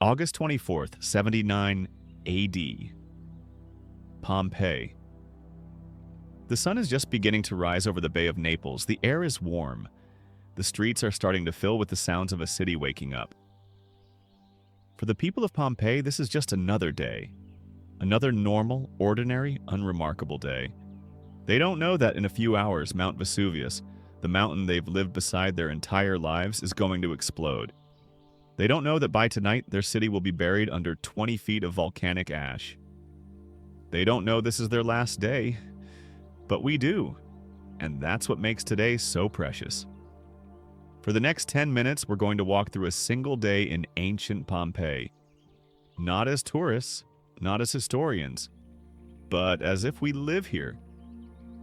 August 24th, 79 AD. Pompeii. The sun is just beginning to rise over the Bay of Naples. The air is warm. The streets are starting to fill with the sounds of a city waking up. For the people of Pompeii, this is just another day. Another normal, ordinary, unremarkable day. They don't know that in a few hours, Mount Vesuvius, the mountain they've lived beside their entire lives, is going to explode. They don't know that by tonight, their city will be buried under 20 feet of volcanic ash. They don't know this is their last day, but we do, and that's what makes today so precious. For the next 10 minutes, we're going to walk through a single day in ancient Pompeii. Not as tourists, not as historians, but as if we live here.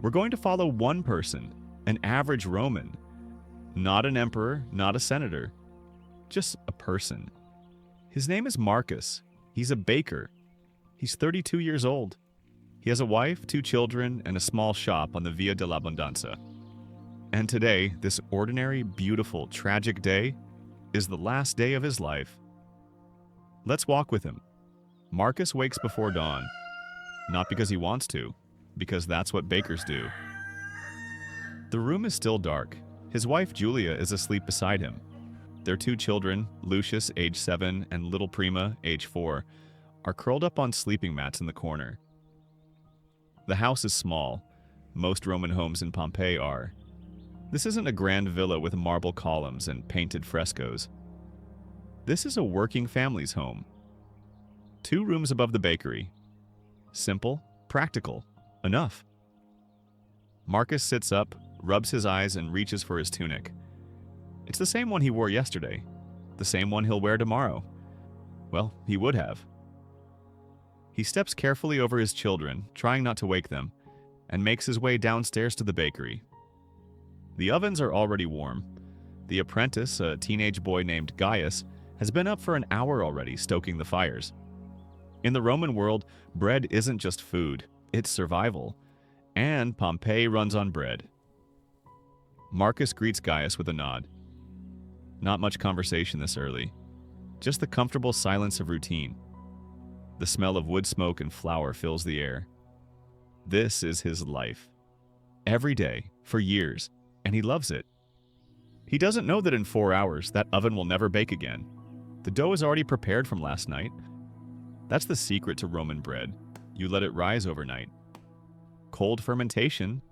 We're going to follow one person, an average Roman. Not an emperor, not a senator, just a person. His name is Marcus. He's a baker. He's 32 years old. He has a wife, 2 children, and a small shop on the Via dell'Abbondanza. And today, this ordinary, beautiful, tragic day, is the last day of his life. Let's walk with him. Marcus wakes before dawn. Not because he wants to, because that's what bakers do. The room is still dark. His wife, Julia, is asleep beside him. Their 2 children, Lucius, age 7, and little Prima, age 4, are curled up on sleeping mats in the corner. The house is small. Most Roman homes in Pompeii are. This isn't a grand villa with marble columns and painted frescoes. This is a working family's home. 2 rooms above the bakery. Simple, practical, enough. Marcus sits up, rubs his eyes, and reaches for his tunic. It's the same one he wore yesterday, the same one he'll wear tomorrow. Well, he would have. He steps carefully over his children, trying not to wake them, and makes his way downstairs to the bakery. The ovens are already warm. The apprentice, a teenage boy named Gaius, has been up for an hour already stoking the fires. In the Roman world, bread isn't just food, it's survival. And Pompeii runs on bread. Marcus greets Gaius with a nod. Not much conversation this early. Just the comfortable silence of routine. The smell of wood smoke and flour fills the air. This is his life. Every day, for years, and he loves it. He doesn't know that in 4 hours, that oven will never bake again. The dough is already prepared from last night. That's the secret to Roman bread. You let it rise overnight. Cold fermentation,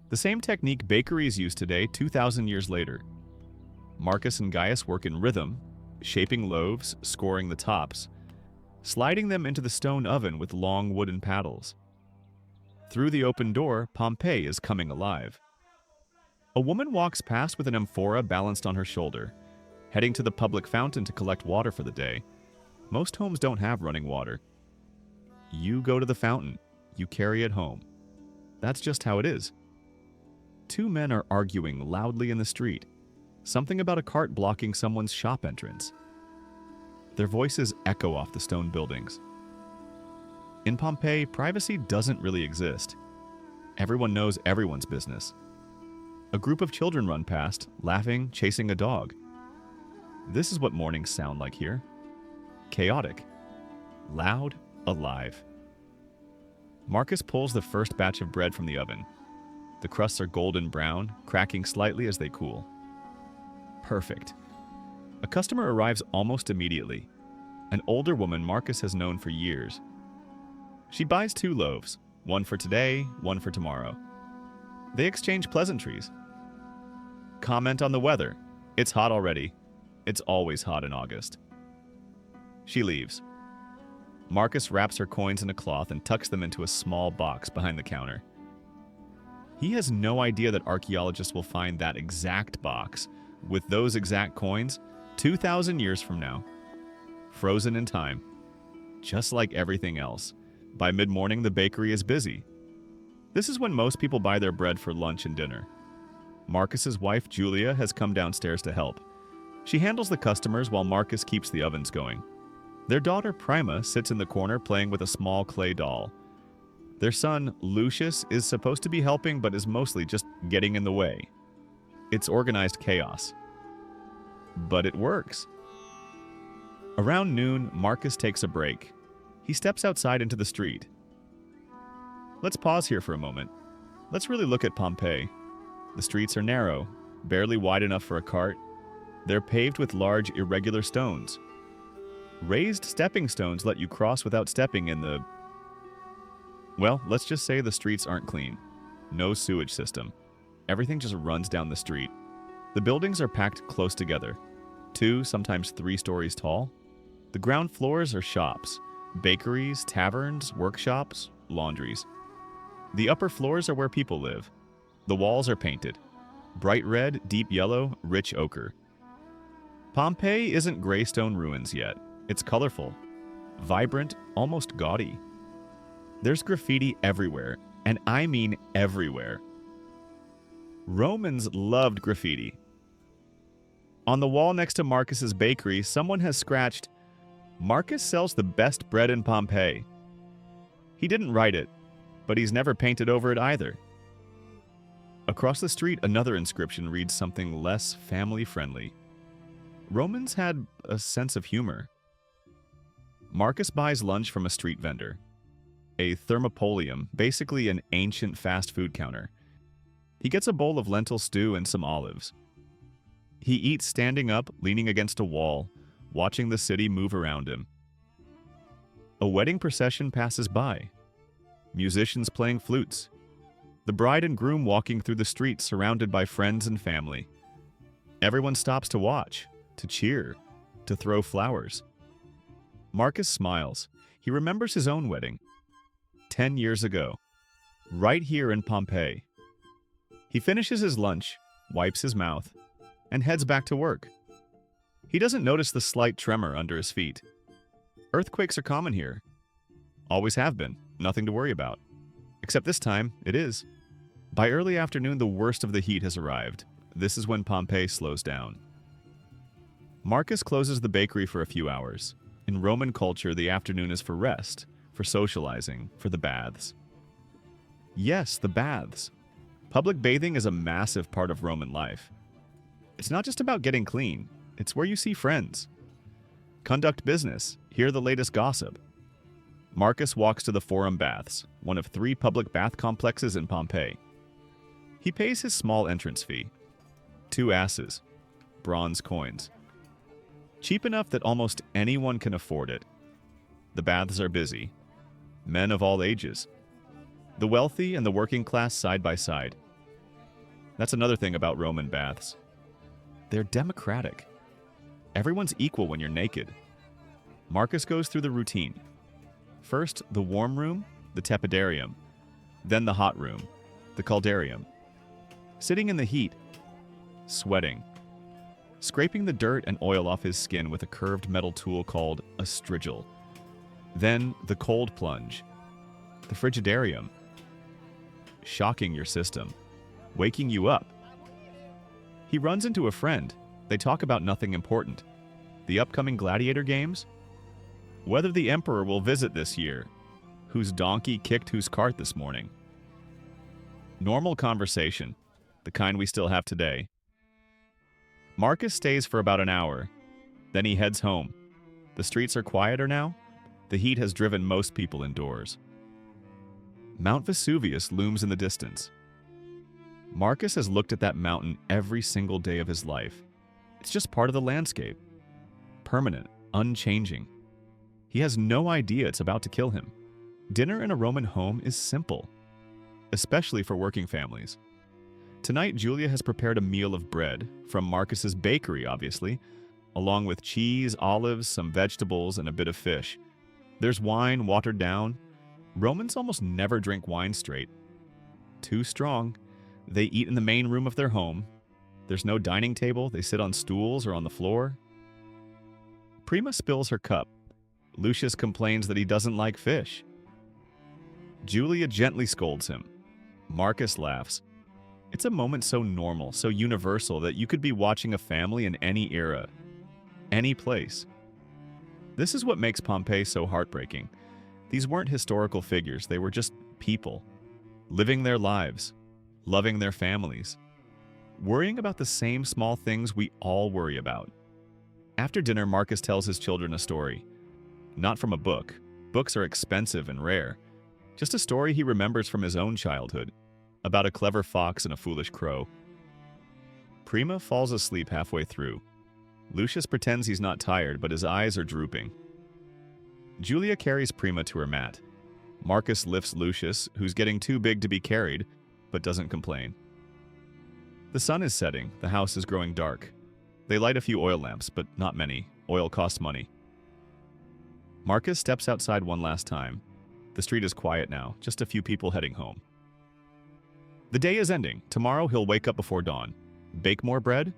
the same technique bakeries use today 2,000 years later. Marcus and Gaius work in rhythm, shaping loaves, scoring the tops, sliding them into the stone oven with long wooden paddles. Through the open door, Pompeii is coming alive. A woman walks past with an amphora balanced on her shoulder, heading to the public fountain to collect water for the day. Most homes don't have running water. You go to the fountain, you carry it home. That's just how it is. 2 men are arguing loudly in the street. Something about a cart blocking someone's shop entrance. Their voices echo off the stone buildings. In Pompeii, privacy doesn't really exist. Everyone knows everyone's business. A group of children run past, laughing, chasing a dog. This is what mornings sound like here. Chaotic. Loud, alive. Marcus pulls the first batch of bread from the oven. The crusts are golden brown, cracking slightly as they cool. Perfect. A customer arrives almost immediately. An older woman Marcus has known for years. She buys 2 loaves, one for today, one for tomorrow. They exchange pleasantries. Comment on the weather. It's hot already. It's always hot in August. She leaves. Marcus wraps her coins in a cloth and tucks them into a small box behind the counter. He has no idea that archaeologists will find that exact box with those exact coins 2,000 years from now. Frozen in time. Just like everything else. By mid-morning, the bakery is busy. This is when most people buy their bread for lunch and dinner. Marcus's wife, Julia, has come downstairs to help. She handles the customers while Marcus keeps the ovens going. Their daughter, Prima, sits in the corner playing with a small clay doll. Their son, Lucius, is supposed to be helping but is mostly just getting in the way. It's organized chaos. But it works. Around noon, Marcus takes a break. He steps outside into the street. Let's pause here for a moment. Let's really look at Pompeii. The streets are narrow, barely wide enough for a cart. They're paved with large, irregular stones. Raised stepping stones let you cross without stepping in the... Well, let's just say the streets aren't clean. No sewage system. Everything just runs down the street. The buildings are packed close together. 2, sometimes 3 stories tall. The ground floors are shops, bakeries, taverns, workshops, laundries. The upper floors are where people live. The walls are painted. Bright red, deep yellow, rich ochre. Pompeii isn't gray stone ruins yet. It's colorful, vibrant, almost gaudy. There's graffiti everywhere, and I mean everywhere. Romans loved graffiti. On the wall next to Marcus's bakery, someone has scratched, "Marcus sells the best bread in Pompeii." He didn't write it, but he's never painted over it either. Across the street, another inscription reads something less family-friendly. Romans had a sense of humor. Marcus buys lunch from a street vendor. A thermopolium, basically an ancient fast food counter. He gets a bowl of lentil stew and some olives. He eats standing up, leaning against a wall, watching the city move around him. A wedding procession passes by. Musicians playing flutes. The bride and groom walking through the streets surrounded by friends and family. Everyone stops to watch, to cheer, to throw flowers. Marcus smiles. He remembers his own wedding. 10 years ago. Right here in Pompeii. He finishes his lunch, wipes his mouth, and heads back to work. He doesn't notice the slight tremor under his feet. Earthquakes are common here. Always have been. Nothing to worry about. Except this time, it is. By early afternoon, the worst of the heat has arrived. This is when Pompeii slows down. Marcus closes the bakery for a few hours. In Roman culture, the afternoon is for rest, for socializing, for the baths. Yes, the baths. Public bathing is a massive part of Roman life. It's not just about getting clean. It's where you see friends. Conduct business. Hear the latest gossip. Marcus walks to the Forum Baths, one of 3 public bath complexes in Pompeii. He pays his small entrance fee. 2 asses. Bronze coins. Cheap enough that almost anyone can afford it. The baths are busy. Men of all ages. The wealthy and the working class side by side. That's another thing about Roman baths. They're democratic. Everyone's equal when you're naked. Marcus goes through the routine. First, the warm room, the tepidarium. Then the hot room, the caldarium. Sitting in the heat, sweating. Scraping the dirt and oil off his skin with a curved metal tool called a strigil. Then the cold plunge, the frigidarium. Shocking your system, waking you up. He runs into a friend. They talk about nothing important. The upcoming gladiator games? Whether the emperor will visit this year. Whose donkey kicked whose cart this morning. Normal conversation, the kind we still have today. Marcus stays for about an hour. Then he heads home. The streets are quieter now. The heat has driven most people indoors. Mount Vesuvius looms in the distance. Marcus has looked at that mountain every single day of his life. It's just part of the landscape. Permanent, unchanging. He has no idea it's about to kill him. Dinner in a Roman home is simple, especially for working families. Tonight, Julia has prepared a meal of bread, from Marcus's bakery, obviously, along with cheese, olives, some vegetables, and a bit of fish. There's wine watered down. Romans almost never drink wine straight. Too strong. They eat in the main room of their home. There's no dining table. They sit on stools or on the floor. Prima spills her cup. Lucius complains that he doesn't like fish. Julia gently scolds him. Marcus laughs. It's a moment so normal, so universal, that you could be watching a family in any era, any place. This is what makes Pompeii so heartbreaking. These weren't historical figures, they were just people, living their lives, loving their families, worrying about the same small things we all worry about. After dinner, Marcus tells his children a story. Not from a book. Books are expensive and rare. Just a story he remembers from his own childhood, about a clever fox and a foolish crow. Prima falls asleep halfway through. Lucius pretends he's not tired, but his eyes are drooping. Julia carries Prima to her mat. Marcus lifts Lucius, who's getting too big to be carried, but doesn't complain. The sun is setting. The house is growing dark. They light a few oil lamps, but not many. Oil costs money. Marcus steps outside one last time. The street is quiet now, just a few people heading home. The day is ending. Tomorrow he'll wake up before dawn, bake more bread,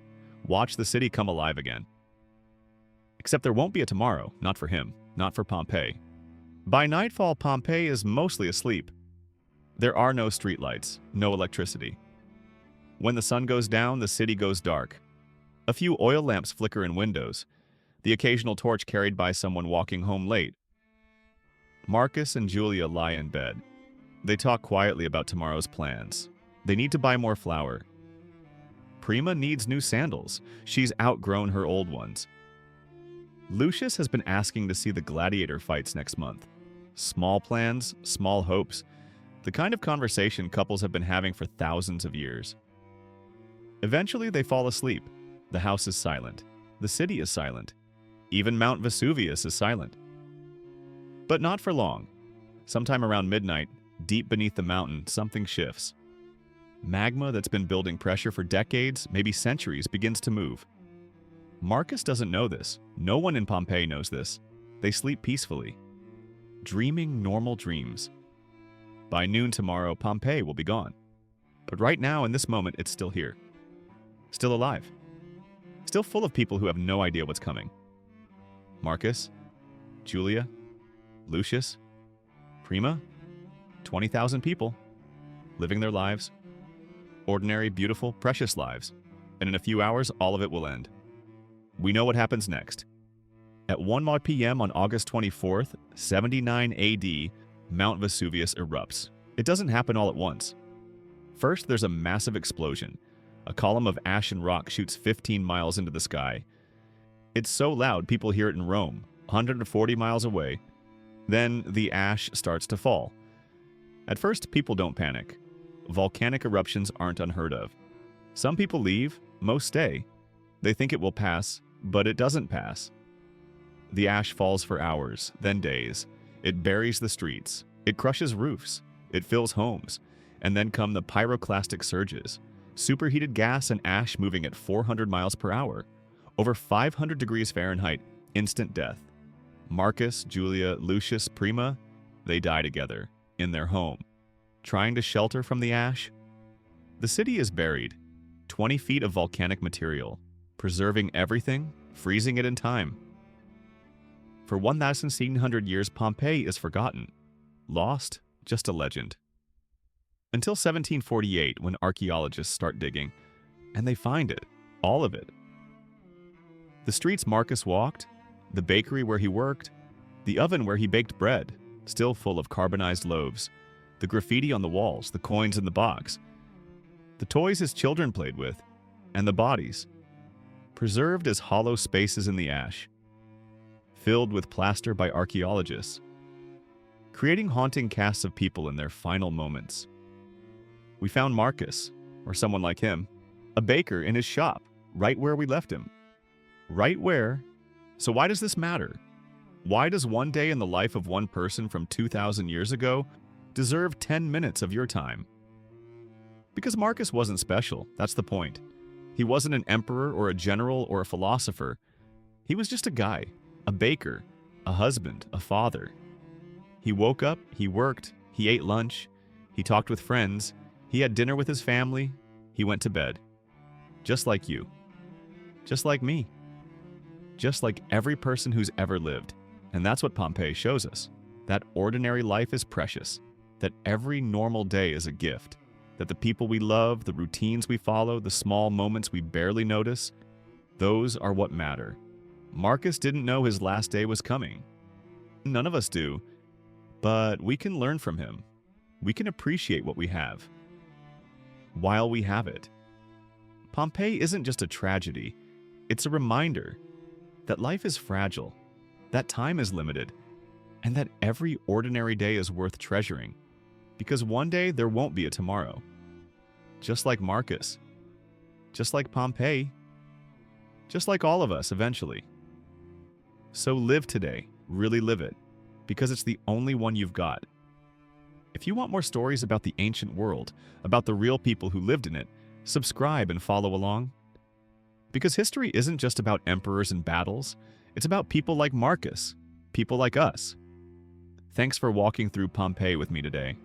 watch the city come alive again. Except there won't be a tomorrow, not for him, not for Pompeii. By nightfall, Pompeii is mostly asleep. There are no streetlights, no electricity. When the sun goes down, the city goes dark. A few oil lamps flicker in windows, the occasional torch carried by someone walking home late. Marcus and Julia lie in bed. They talk quietly about tomorrow's plans. They need to buy more flour. Prima needs new sandals. She's outgrown her old ones. Lucius has been asking to see the gladiator fights next month. Small plans, small hopes. The kind of conversation couples have been having for thousands of years. Eventually, they fall asleep. The house is silent. The city is silent. Even Mount Vesuvius is silent. But not for long. Sometime around midnight, deep beneath the mountain, something shifts. Magma that's been building pressure for decades, maybe centuries, begins to move. Marcus doesn't know this. No one in Pompeii knows this. They sleep peacefully, dreaming normal dreams. By noon tomorrow, Pompeii will be gone. But right now, in this moment, it's still here. Still alive. Still full of people who have no idea what's coming. Marcus, Julia, Lucius, Prima, 20,000 people, living their lives. Ordinary, beautiful, precious lives. And in a few hours, all of it will end. We know what happens next. At 1 p.m. on August 24th, 79 AD, Mount Vesuvius erupts. It doesn't happen all at once. First, there's a massive explosion. A column of ash and rock shoots 15 miles into the sky. It's so loud people hear it in Rome, 140 miles away. Then the ash starts to fall. At first, people don't panic. Volcanic eruptions aren't unheard of. Some people leave, most stay. They think it will pass, but it doesn't pass. The ash falls for hours, then days. It buries the streets. It crushes roofs. It fills homes. And then come the pyroclastic surges. Superheated gas and ash moving at 400 miles per hour. Over 500 degrees Fahrenheit, instant death. Marcus, Julia, Lucius, Prima, they die together, in their home. Trying to shelter from the ash? The city is buried. 20 feet of volcanic material, preserving everything, freezing it in time. For 1,600 years, Pompeii is forgotten. Lost, just a legend. Until 1748, when archaeologists start digging, and they find it, all of it. The streets Marcus walked, the bakery where he worked, the oven where he baked bread, still full of carbonized loaves, the graffiti on the walls, the coins in the box, the toys his children played with, and the bodies, preserved as hollow spaces in the ash, filled with plaster by archaeologists, creating haunting casts of people in their final moments. We found Marcus, or someone like him, a baker in his shop, right where we left him. Right where? So why does this matter? Why does one day in the life of one person from 2,000 years ago deserve 10 minutes of your time? Because Marcus wasn't special, that's the point. He wasn't an emperor or a general or a philosopher. He was just a guy, a baker, a husband, a father. He woke up, he worked, he ate lunch, he talked with friends, he had dinner with his family, he went to bed. Just like you. Just like me. Just like every person who's ever lived. And that's what Pompeii shows us. That ordinary life is precious. That every normal day is a gift. That the people we love, the routines we follow, the small moments we barely notice, those are what matter. Marcus didn't know his last day was coming. None of us do. But we can learn from him. We can appreciate what we have. While we have it. Pompeii isn't just a tragedy. It's a reminder that life is fragile, that time is limited, and that every ordinary day is worth treasuring, because one day there won't be a tomorrow. Just like Marcus, just like Pompeii, just like all of us eventually. So live today, really live it, because it's the only one you've got. If you want more stories about the ancient world, about the real people who lived in it, subscribe and follow along. Because history isn't just about emperors and battles, it's about people like Marcus, people like us. Thanks for walking through Pompeii with me today.